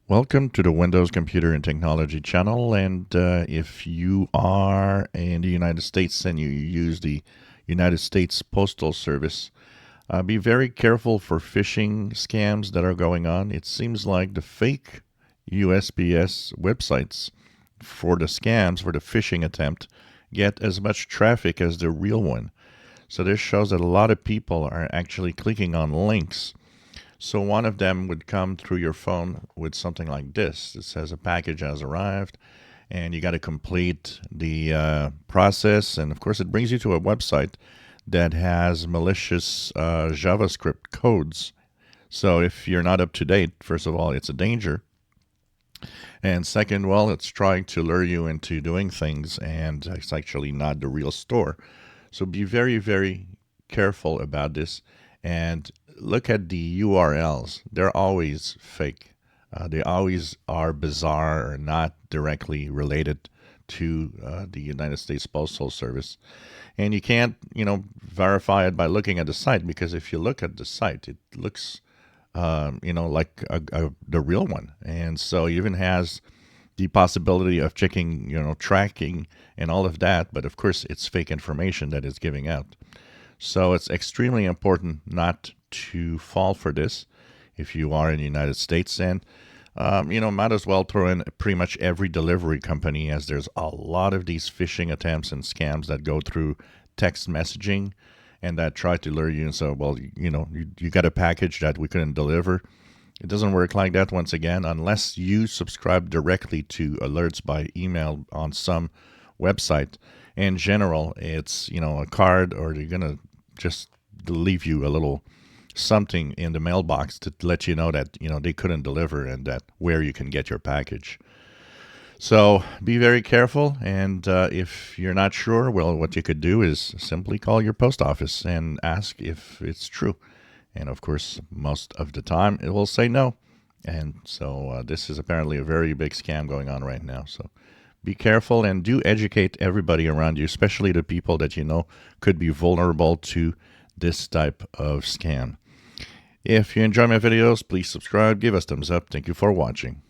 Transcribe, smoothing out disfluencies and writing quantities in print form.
Welcome to the Windows Computer and Technology channel. And if you are in the United States and you use the United States Postal Service, be very careful for phishing scams that are going on. It seems like the fake USPS websites for the scams, for the phishing attempt, get as much traffic as the real one. So this shows that a lot of people are actually clicking on links. So one of them would come through your phone with something like this. It says a package has arrived, and you got to complete the process. And of course, it brings you to a website that has malicious JavaScript codes. So if you're not up to date, first of all, it's a danger. And second, well, it's trying to lure you into doing things, and it's actually not the real store. So be very, very careful about this. And look at the URLs. They're always fake. They always are bizarre or not directly related to the United States Postal Service. And you can't, verify it by looking at the site, because if you look at the site, it looks, like the real one. And so it even has the possibility of checking, tracking and all of that. But of course, it's fake information that it's giving out. So it's extremely important not to fall for this if you are in the United States. And, might as well throw in pretty much every delivery company, as there's a lot of these phishing attempts and scams that go through text messaging and that try to lure you and say, well, you got a package that we couldn't deliver. It doesn't work like that, once again, unless you subscribe directly to alerts by email on some website. In general, it's, a card, or they're going to just leave you a little something in the mailbox to let you know that, they couldn't deliver and that where you can get your package. So be very careful. And if you're not sure, well, what you could do is simply call your post office and ask if it's true. And of course, most of the time it will say no. And so this is apparently a very big scam going on right now. So be careful and do educate everybody around you, especially the people that you know could be vulnerable to this type of scam. If you enjoy my videos, please subscribe, give us thumbs up. Thank you for watching.